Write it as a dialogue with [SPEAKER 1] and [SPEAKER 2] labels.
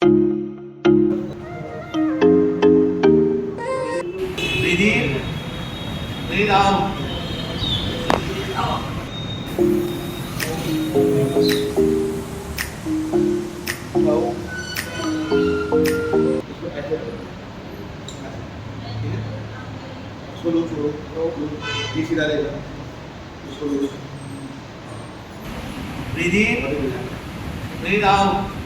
[SPEAKER 1] Breathe in, breathe out. Slow. इसको ऐसे ठीक है, इसको लो, छोड़ो, ये सीधा रहेगा, इसको लो। Breathe in, breathe out.